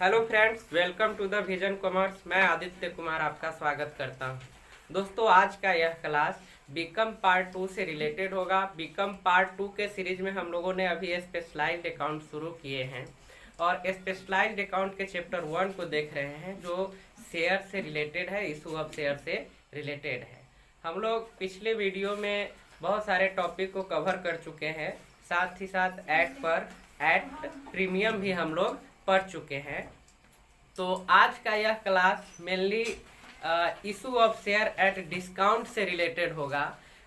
Hello friends, welcome to the Vision Commerce. मैं आदित्य कुमार आपका स्वागत करता हूं। दोस्तों, आज का यह क्लास बीकॉम पार्ट 2 से रिलेटेड होगा। बीकॉम पार्ट 2 के सीरीज में हम लोगों ने अभी स्पेशलाइज्ड अकाउंट शुरू किए हैं और स्पेशलाइज्ड अकाउंट के चैप्टर 1 को देख रहे हैं, जो शेयर से रिलेटेड है, इशू ऑफ शेयर से रिलेटेड है। हम लोग पिछले वीडियो में बहुत सारे टॉपिक को कवर कर चुके हैं, साथ ही साथ एट प्रीमियम भी हम लोग पढ़ चुके हैं। तो आज का यह class mainly issue of share at discount से रिलेटेड होगा।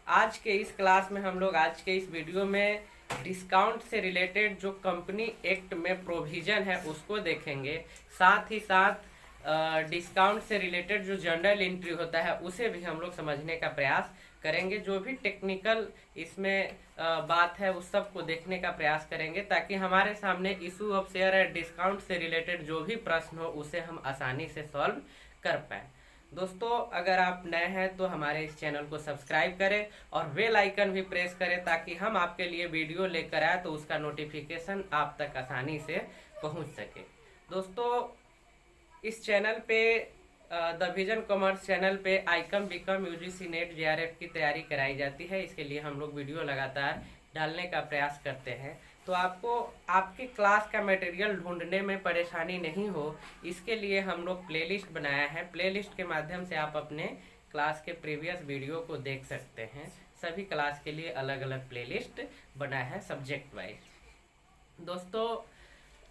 आज के इस क्लास में हम लोग आज के इस वीडियो में डिस्काउंट से रिलेटेड जो कंपनी एक्ट में प्रोविजन है उसको देखेंगे, साथ ही साथ डिस्काउंट से रिलेटेड जो जर्नल एंट्री होता है उसे भी हम लोग समझने का प्रयास करेंगे। जो भी टेक्निकल इसमें बात है उस सब को देखने का प्रयास करेंगे, ताकि हमारे सामने issue of share at discount से रिलेटेड जो भी प्रश्न हो उसे हम आसानी से सॉल्व कर पाए। दोस्तों, अगर आप नए हैं तो हमारे इस चैनल को सब्सक्राइब करें और बेल आइकन भी प्रेस करें, ताकि हम आपके लिए वीडियो लेकर आए तो उसका नोटिफिकेशन आप तक आसानी से पहुंच सके। दोस्तों, इस चैनल पे द विजन कॉमर्स चैनल पे ICom BCom UGC NET JRF की तैयारी कराई जाती है। इसके लिए हम लोग वीडियो लगातार डालने का प्रयास करते हैं, तो आपको आपके क्लास का मटेरियल ढूंढने में परेशानी नहीं हो, इसके लिए हम लोग प्लेलिस्ट बनाया है। प्लेलिस्ट के माध्यम से आप अपने क्लास के प्रीवियस वीडियो को देख सकते हैं। सभी क्लास के लिए अलग अलग प्लेलिस्ट बनाया है सब्जेक्ट वाइज। दोस्तों,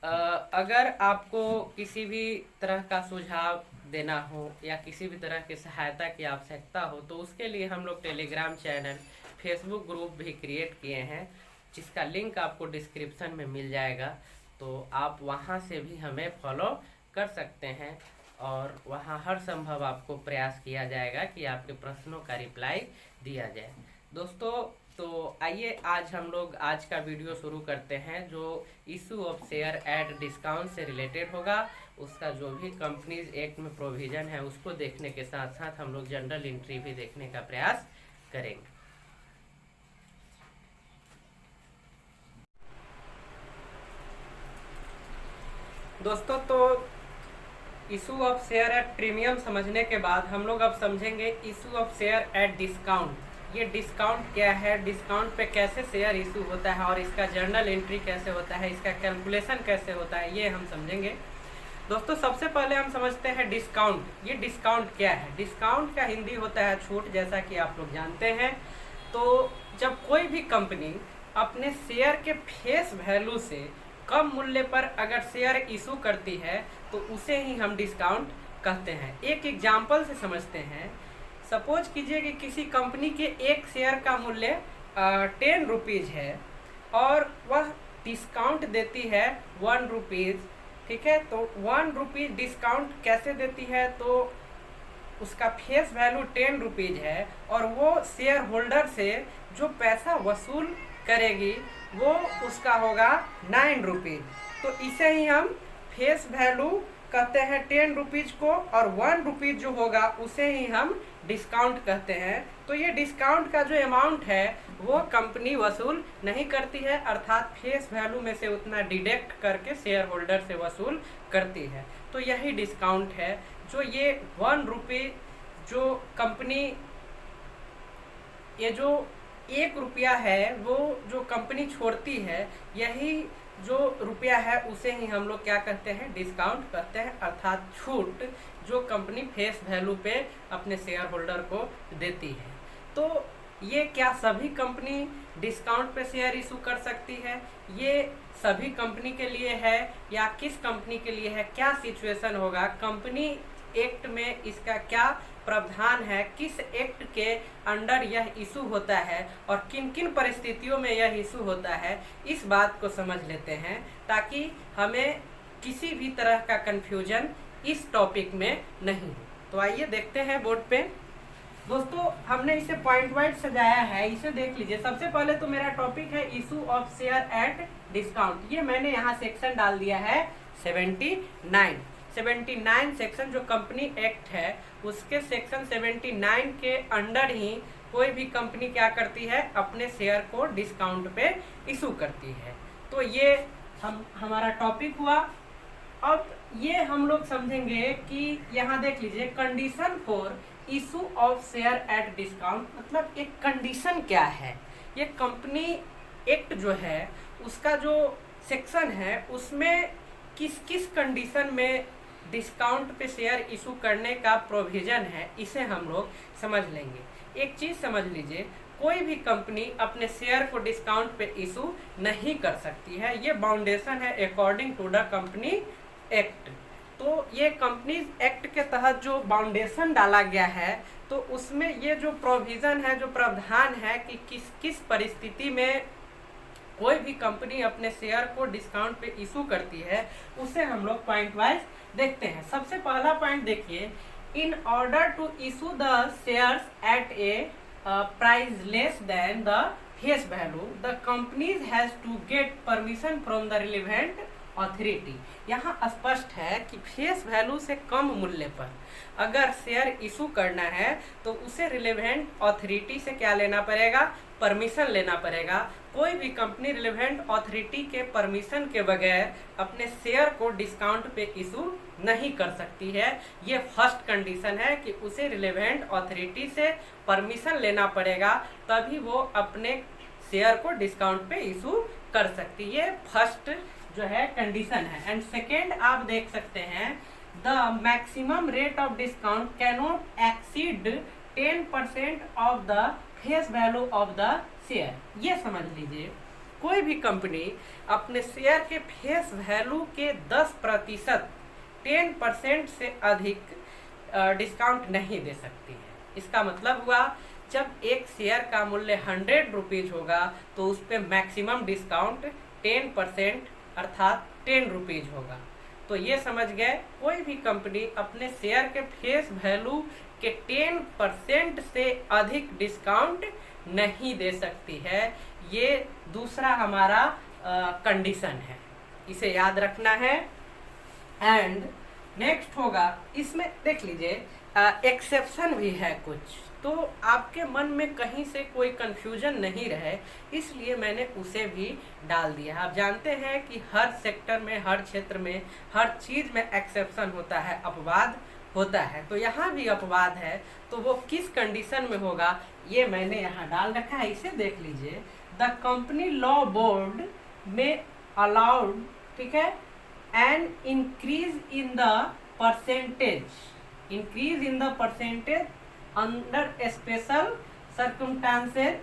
अगर आपको किसी भी तरह का सुझाव देना हो या किसी भी तरह की सहायता की आवश्यकता हो, तो उसके लिए हम लोग टेलीग्राम चैनल, फेसबुक ग्रुप भी क्रिएट किए हैं, जिसका लिंक आपको डिस्क्रिप्शन में मिल जाएगा। तो आप वहां से भी हमें फॉलो कर सकते हैं और वहां हर संभव आपको प्रयास किया जाएगा कि आपके प्रश्नों का रिप्लाई दिया जाए। दोस्तों, तो आइए आज हम लोग आज का वीडियो शुरू करते हैं, जो issue of share at discount से रिलेटेड होगा। उसका जो भी कंपनीज एक्ट में प्रोविजन है उसको देखने के साथ साथ हम लोग जनरल एंट्री भी देखने का प्रयास करेंगे। दोस्तों, तो issue of share at premium समझने के बाद हम लोग अब समझेंगे issue of share at discount. ये डिस्काउंट क्या है, डिस्काउंट पे कैसे शेयर इशू होता है और इसका जर्नल एंट्री कैसे होता है, इसका कैलकुलेशन कैसे होता है, ये हम समझेंगे। दोस्तों, सबसे पहले हम समझते हैं डिस्काउंट। ये डिस्काउंट क्या है? डिस्काउंट का हिंदी होता है छूट, जैसा कि आप लोग जानते हैं। तो जब कोई भी कंपनी अपने शेयर के फेस वैल्यू से कम मूल्य पर अगर शेयर इशू करती है तो उसे ही हम डिस्काउंट कहते हैं। एक एग्जाम्पल से समझते हैं। सपोज कीजिए कि किसी कंपनी के एक शेयर का मूल्य 10 रुपीज़ है और वह डिस्काउंट देती है 1 रुपीज़। ठीक है, तो 1 रुपीज़ डिस्काउंट कैसे देती है? तो उसका फेस वैल्यू 10 रुपीज़ है और वो शेयर होल्डर से जो पैसा वसूल करेगी वो उसका होगा 9 रुपीज़। तो इसे ही हम फेस वैल्यू कहते हैं 10 रुपीज़ को, और 1 रुपीज़ जो होगा उसे ही हम डिस्काउंट कहते हैं। तो ये डिस्काउंट का जो अमाउंट है वो कंपनी वसूल नहीं करती है, अर्थात फेस वैल्यू में से उतना डिडक्ट करके शेयर होल्डर से वसूल करती है। तो यही डिस्काउंट है। जो ये 1 रुपये जो कंपनी, ये जो 1 रुपया है वो जो कंपनी छोड़ती है, यही जो रुपया है उसे ही हम लोग क्या कहते हैं? डिस्काउंट कहते हैं, अर्थात छूट जो कंपनी फेस वैल्यू पे अपने शेयर होल्डर को देती है। तो ये क्या सभी कंपनी डिस्काउंट पे शेयर इशू कर सकती है? ये सभी कंपनी के लिए है या किस कंपनी के लिए है? क्या सिचुएशन होगा? कंपनी एक्ट में इसका क्या प्रावधान है? किस एक्ट के अंडर यह इशू होता है और किन किन परिस्थितियों में यह इशू होता है, इस बात को समझ लेते हैं, ताकि हमें किसी भी तरह का कंफ्यूजन इस टॉपिक में नहीं हो। तो आइए देखते हैं बोर्ड पे। दोस्तों, हमने इसे पॉइंट वाइज सजाया है, इसे देख लीजिए। सबसे पहले तो मेरा टॉपिक है issue of share at discount. ये मैंने यहाँ सेक्शन डाल दिया है 79 सेक्शन जो कंपनी एक्ट है उसके सेक्शन 79 के अंडर ही कोई भी कंपनी क्या करती है? अपने शेयर को डिस्काउंट पे इशू करती है। तो ये हमारा टॉपिक हुआ। अब ये हम लोग समझेंगे कि यहाँ देख लीजिए, condition for issue of share at discount, मतलब एक कंडीशन क्या है। ये कंपनी एक्ट जो है उसका जो सेक्शन है उसमें किस किस कंडीशन में डिस्काउंट पे शेयर इशू करने का प्रोविजन है, इसे हम लोग समझ लेंगे। एक चीज समझ लीजिए, कोई भी कंपनी अपने शेयर को डिस्काउंट पे इशू नहीं कर सकती है। ये बाउंडेशन है according to the company act. तो ये कंपनीज एक्ट के तहत जो बाउंडेशन डाला गया है, तो उसमें ये जो प्रोविजन है, जो प्रावधान है कि किस किस परिस्थिति में कोई भी कंपनी अपने शेयर को डिस्काउंट पे इशू करती है, उसे हम लोग पॉइंट वाइज देखते हैं। सबसे पहला पॉइंट देखिए, in order to issue the shares at a price less than the face value, the companies has to get permission from the relevant authority. यहाँ स्पष्ट है कि फेस वैल्यू से कम मूल्य पर अगर शेयर इशू करना है तो उसे रिलेवेंट अथॉरिटी से क्या लेना पड़ेगा, परमिशन लेना पड़ेगा। कोई भी कंपनी रिलेवेंट अथॉरिटी के परमिशन के बगैर अपने शेयर को डिस्काउंट पे इशू नहीं कर सकती है। ये फर्स्ट कंडीशन है कि उसे रिलेवेंट अथॉरिटी से परमिशन लेना पड़ेगा, तभी वो अपने शेयर को डिस्काउंट पे इशू कर सकती है। फर्स्ट जो है कंडीशन है। एंड सेकेंड आप देख सकते हैं, the maximum rate of discount cannot exceed 10% of the face value of the share. ये समझ लीजिए, कोई भी कंपनी अपने शेयर के फेस वैल्यू के 10% 10% से अधिक डिस्काउंट नहीं दे सकती है। इसका मतलब हुआ, जब एक शेयर का मूल्य 100 रुपीज होगा तो उस पर मैक्सिमम डिस्काउंट 10% अर्थात 10 रुपीज होगा। तो ये समझ गए, कोई भी कंपनी अपने शेयर के फेस वैल्यू के 10% से अधिक डिस्काउंट नहीं दे सकती है। ये दूसरा हमारा कंडीशन है, इसे याद रखना है। एंड नेक्स्ट होगा, इसमें देख लीजिए एक्सेप्शन भी है कुछ, तो आपके मन में कहीं से कोई कंफ्यूजन नहीं रहे, इसलिए मैंने उसे भी डाल दिया। आप जानते हैं कि हर सेक्टर में, हर क्षेत्र में, हर चीज में एक्सेप्शन होता है, अपवाद होता है। तो यहाँ भी अपवाद है, तो वो किस कंडीशन में होगा ये मैंने यहाँ डाल रखा है, इसे देख लीजिए। द कंपनी लॉ बोर्ड में अलाउड, ठीक है, an increase in the percentage, increase in the percentage under special circumstances,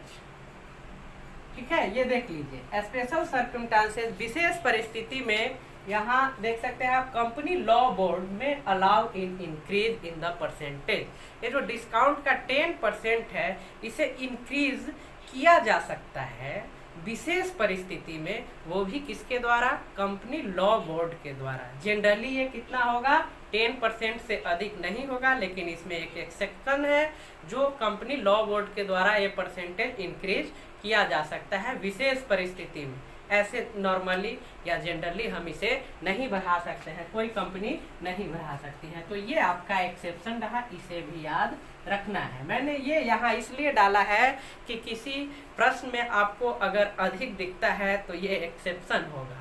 ठीक है। ये देख लीजिए, स्पेशल सर्कमस्टांसेज, विशेष परिस्थिति में, यहाँ देख सकते हैं आप, कंपनी लॉ बोर्ड में allow in increase in the percentage. ये जो डिस्काउंट का 10% है, इसे इंक्रीज किया जा सकता है विशेष परिस्थिति में, वो भी किसके द्वारा, कंपनी लॉ बोर्ड के द्वारा। जनरली ये कितना होगा, 10% से अधिक नहीं होगा, लेकिन इसमें एक एक्सेप्शन है, जो कंपनी लॉ बोर्ड के द्वारा ये परसेंटेज इंक्रीज किया जा सकता है विशेष परिस्थिति में। ऐसे नॉर्मली या जनरली हम इसे नहीं बढ़ा सकते हैं, कोई कंपनी नहीं बढ़ा सकती है। तो ये आपका एक्सेप्शन रहा, इसे भी याद रखना है। मैंने ये यहाँ इसलिए डाला है कि किसी प्रश्न में आपको अगर अधिक दिखता है तो ये एक्सेप्शन होगा।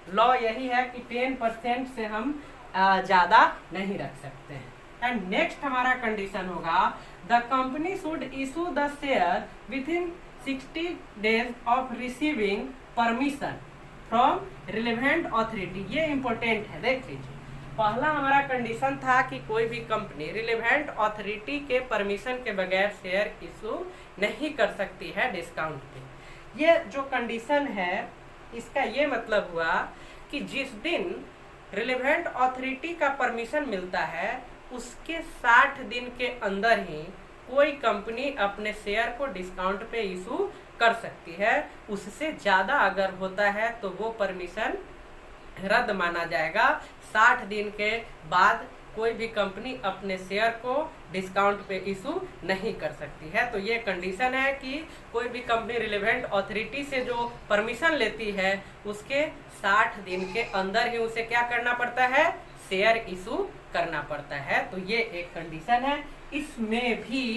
लॉ यही है कि 10% से हम ज़्यादा नहीं रख सकते हैं। एंड नेक्स्ट हमारा कंडीशन होगा, the company should issue the share with in 60 days of receiving permission from relevant authority. ये इंपॉर्टेंट है, देख लीजिए। पहला हमारा कंडीशन था कि कोई भी कंपनी रिलेवेंट अथॉरिटी के परमिशन के बगैर शेयर इशू नहीं कर सकती है डिस्काउंट पे। ये जो कंडीशन है, इसका ये मतलब हुआ कि जिस दिन रिलेवेंट अथॉरिटी का परमिशन मिलता है, उसके 60 दिन के अंदर ही कोई कंपनी अपने शेयर को डिस्काउंट पे इशू कर सकती है। उससे ज़्यादा अगर होता है तो वो परमिशन रद्द माना जाएगा। 60 दिन के बाद कोई भी कंपनी अपने शेयर को डिस्काउंट पे इशू नहीं कर सकती है। तो ये कंडीशन है कि कोई भी कंपनी रिलेवेंट अथॉरिटी से जो परमिशन लेती है, उसके 60 दिन के अंदर ही उसे क्या करना पड़ता है, शेयर इशू करना पड़ता है। तो ये एक कंडीशन है। इसमें भी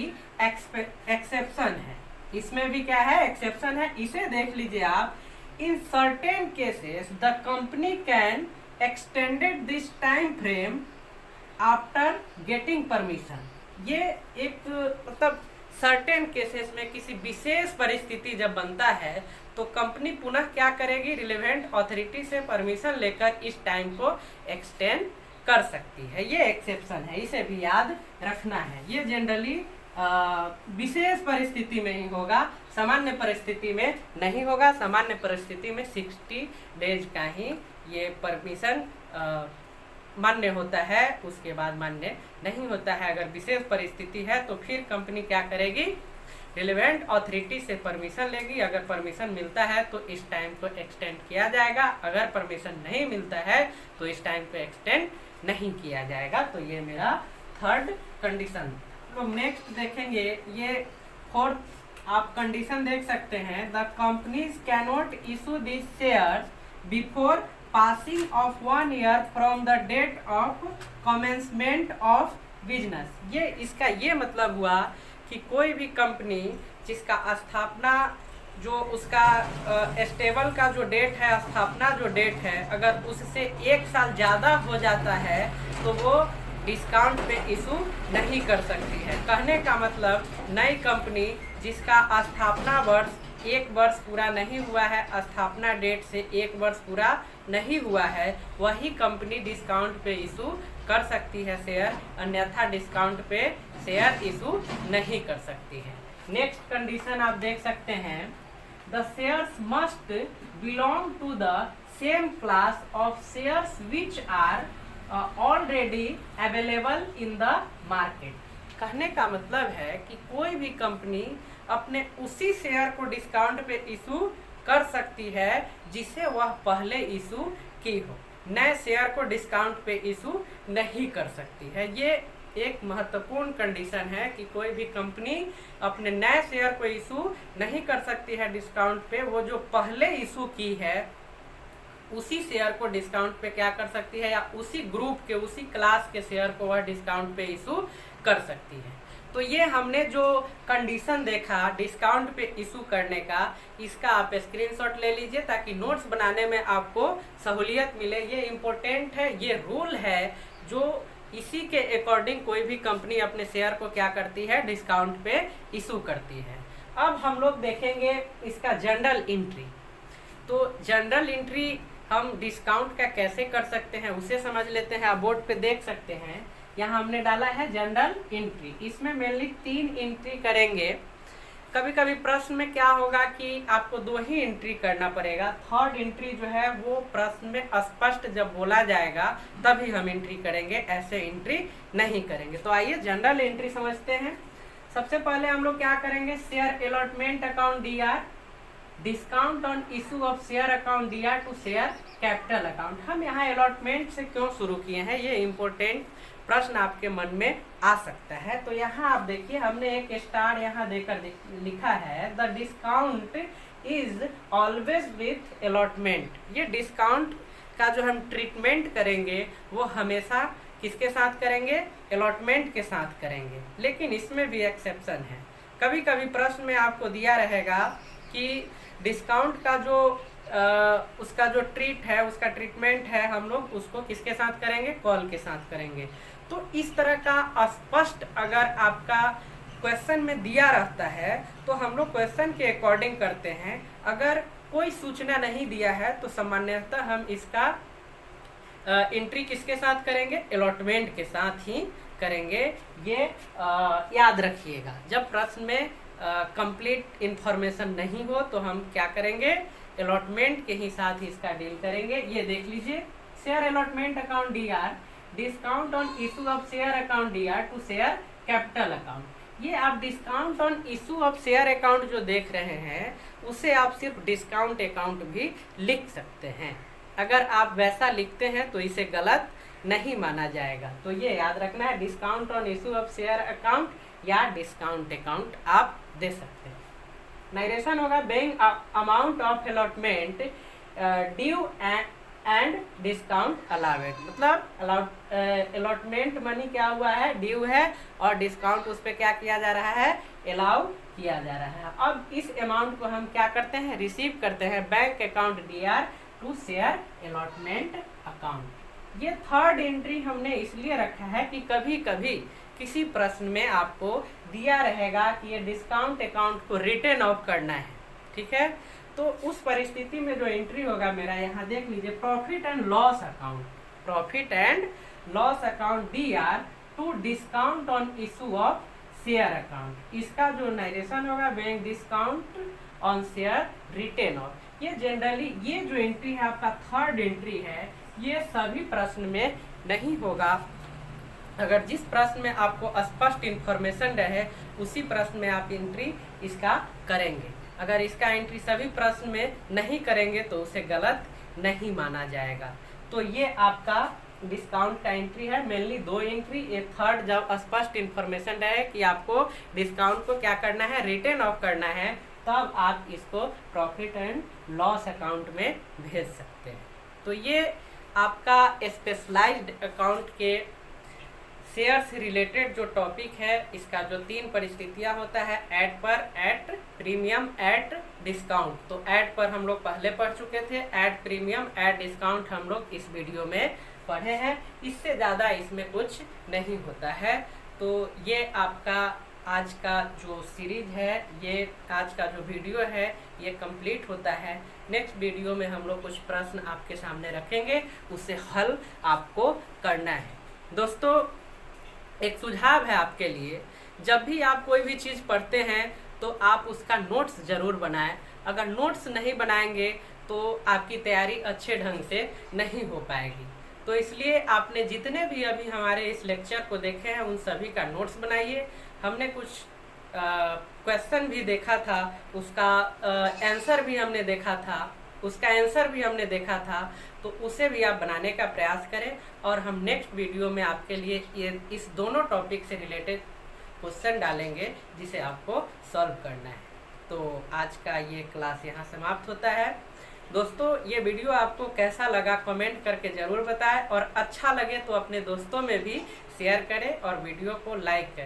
एक्सेप्शन है, इसमें भी क्या है, एक्सेप्शन है। इसे देख लीजिए आप, in certain cases the company can extended this time frame after getting permission. ये एक मतलब सर्टेन केसेस में किसी विशेष परिस्थिति जब बनता है तो कंपनी पुनः क्या करेगी, रिलेवेंट अथॉरिटी से परमिशन लेकर इस टाइम को एक्सटेंड कर सकती है। ये एक्सेप्शन है, इसे भी याद रखना है। ये जनरली विशेष परिस्थिति में ही होगा, सामान्य परिस्थिति में नहीं होगा। सामान्य परिस्थिति में 60 डेज का ही ये परमिशन मान्य होता है, उसके बाद मान्य नहीं होता है। अगर विशेष परिस्थिति है तो फिर कंपनी क्या करेगी, रिलेवेंट अथॉरिटी से परमिशन लेगी। अगर परमिशन मिलता है तो इस टाइम को एक्सटेंड किया जाएगा, अगर परमिशन नहीं मिलता है तो इस टाइम को एक्सटेंड नहीं किया जाएगा। तो ये मेरा थर्ड कंडीशन। तो नेक्स्ट देखेंगे, ये फोर्थ आप कंडीशन देख सकते हैं, the companies cannot issue this shares before passing of 1 year from the date of commencement of business. ये इसका ये मतलब हुआ कि कोई भी कंपनी जिसका स्थापना जो उसका स्टेबल का जो डेट है, स्थापना जो डेट है, अगर उससे 1 साल ज़्यादा हो जाता है तो वो डिस्काउंट पे इशू नहीं कर सकती है। कहने का मतलब नई कंपनी जिसका स्थापना वर्ष 1 वर्ष पूरा नहीं हुआ है, स्थापना डेट से 1 वर्ष पूरा नहीं हुआ है, वही कंपनी डिस्काउंट पे इशू कर सकती है शेयर, अन्यथा डिस्काउंट पे शेयर इशू नहीं कर सकती है। नेक्स्ट कंडीशन आप देख सकते हैं, the shares must belong to the same class of shares which are already available in the market. कहने का मतलब है कि कोई भी कंपनी अपने उसी शेयर को डिस्काउंट पे इशू कर सकती है जिसे वह पहले इशू की हो, नए शेयर को डिस्काउंट पे इशू नहीं कर सकती है। ये एक महत्वपूर्ण कंडीशन है कि कोई भी कंपनी अपने नए शेयर को इशू नहीं कर सकती है डिस्काउंट पे, वो जो पहले इशू की है उसी शेयर को डिस्काउंट पे क्या कर सकती है, या उसी ग्रुप के उसी क्लास के शेयर को वह डिस्काउंट पे इशू कर सकती है। तो ये हमने जो कंडीशन देखा डिस्काउंट पे इशू करने का, इसका आप स्क्रीनशॉट ले लीजिए ताकि नोट्स बनाने में आपको सहूलियत मिले। ये इम्पोर्टेंट है, ये रूल है जो इसी के अकॉर्डिंग कोई भी कंपनी अपने शेयर को क्या करती है, डिस्काउंट पे इशू करती है। अब हम लोग देखेंगे इसका जनरल एंट्री। तो जनरल एंट्री हम डिस्काउंट का कैसे कर सकते हैं उसे समझ लेते हैं। आप बोर्ड पे देख सकते हैं, यहाँ हमने डाला है जनरल एंट्री। इसमें मेनली 3 एंट्री करेंगे। कभी कभी प्रश्न में क्या होगा कि आपको 2 ही एंट्री करना पड़ेगा। थर्ड एंट्री जो है वो प्रश्न में स्पष्ट जब बोला जाएगा तभी हम एंट्री करेंगे, ऐसे एंट्री नहीं करेंगे। तो आइए जनरल एंट्री समझते हैं। सबसे पहले हम लोग क्या करेंगे, share allotment account DR, discount on issue of share account DR to share capital account. हम यहाँ अलॉटमेंट से क्यों शुरू किए हैं, ये इम्पोर्टेंट प्रश्न आपके मन में आ सकता है। तो यहाँ आप देखिए, हमने एक स्टार यहाँ देकर लिखा है, the discount is always with allotment. ये डिस्काउंट का जो हम ट्रीटमेंट करेंगे वो हमेशा किसके साथ करेंगे, अलॉटमेंट के साथ करेंगे। लेकिन इसमें भी एक्सेप्शन है। कभी कभी प्रश्न में आपको दिया रहेगा कि डिस्काउंट का जो उसका जो ट्रीट है, उसका ट्रीटमेंट है, हम लोग उसको किसके साथ करेंगे, कॉल के साथ करेंगे। तो इस तरह का स्पष्ट अगर आपका क्वेश्चन में दिया रहता है तो हम लोग क्वेश्चन के अकॉर्डिंग करते हैं। अगर कोई सूचना नहीं दिया है तो सामान्यतः हम इसका एंट्री किसके साथ करेंगे, अलॉटमेंट के साथ ही करेंगे। ये याद रखिएगा। जब प्रश्न में कंप्लीट इंफॉर्मेशन नहीं हो तो हम क्या करेंगे, अलॉटमेंट के ही साथ ही इसका डील करेंगे। ये देख लीजिए, share allotment account DR, discount on issue of share account DR to share capital account. ये आप discount on issue of share account जो देख रहे हैं उसे आप सिर्फ डिस्काउंट अकाउंट भी लिख सकते हैं। अगर आप वैसा लिखते हैं तो इसे गलत नहीं माना जाएगा। तो ये याद रखना है, discount on issue of share account या डिस्काउंट अकाउंट आप दे सकते हैं। नरेशन होगा, being amount of allotment due and discount allowed. मतलब अलॉटमेंट मनी क्या हुआ है, ड्यू है, और डिस्काउंट उस पर क्या किया जा रहा है, अलाउ किया जा रहा है। अब इस अमाउंट को हम क्या करते हैं, रिसीव करते हैं bank account DR to share allotment account. Account. ये थर्ड एंट्री हमने इसलिए रखा है कि कभी कभी किसी प्रश्न में आपको दिया रहेगा कि ये डिस्काउंट अकाउंट को रिटर्न ऑफ करना है, ठीक है। तो उस परिस्थिति में जो एंट्री होगा मेरा, यहाँ देख लीजिए, profit and loss account, profit and loss account DR to discount on issue of share account. इसका जो नरेशन होगा, being discount on share written off. ये जनरली ये जो एंट्री है आपका थर्ड एंट्री है, ये सभी प्रश्न में नहीं होगा। अगर जिस प्रश्न में आपको स्पष्ट इंफॉर्मेशन रहे उसी प्रश्न में आप एंट्री इसका करेंगे। अगर इसका एंट्री सभी प्रश्न में नहीं करेंगे तो उसे गलत नहीं माना जाएगा। तो ये आपका डिस्काउंट का एंट्री है, मेनली 2 एंट्री। ये थर्ड जब स्पष्ट इंफॉर्मेशन रहे कि आपको डिस्काउंट को क्या करना है, रिटर्न ऑफ करना है, तब आप इसको प्रॉफिट एंड लॉस अकाउंट में भेज सकते हैं। तो ये आपका स्पेशलाइज्ड अकाउंट के शेयर से रिलेटेड जो टॉपिक है, इसका जो 3 परिस्थितियां होता है, ऐड पर, एट प्रीमियम, एट डिस्काउंट। तो ऐड पर हम लोग पहले पढ़ चुके थे, ऐड प्रीमियम, ऐड डिस्काउंट हम लोग इस वीडियो में पढ़े हैं। इससे ज़्यादा इसमें कुछ नहीं होता है। तो ये आपका आज का जो सीरीज है, ये आज का जो वीडियो है, ये कंप्लीट होता है। नेक्स्ट वीडियो में हम लोग कुछ प्रश्न आपके सामने रखेंगे, उसे हल आपको करना है। दोस्तों, एक सुझाव है आपके लिए, जब भी आप कोई भी चीज़ पढ़ते हैं तो आप उसका नोट्स ज़रूर बनाएं। अगर नोट्स नहीं बनाएंगे तो आपकी तैयारी अच्छे ढंग से नहीं हो पाएगी। तो इसलिए आपने जितने भी अभी हमारे इस लेक्चर को देखे हैं उन सभी का नोट्स बनाइए। हमने कुछ क्वेश्चन भी देखा था, उसका आंसर भी हमने देखा था, उसका आंसर भी हमने देखा था, तो उसे भी आप बनाने का प्रयास करें। और हम नेक्स्ट वीडियो में आपके लिए ये इस दोनों टॉपिक से रिलेटेड क्वेश्चन डालेंगे जिसे आपको सॉल्व करना है। तो आज का ये क्लास यहाँ समाप्त होता है। दोस्तों, ये वीडियो आपको कैसा लगा कमेंट करके ज़रूर बताएं, और अच्छा लगे तो अपने दोस्तों में भी शेयर करें और वीडियो को लाइक करें।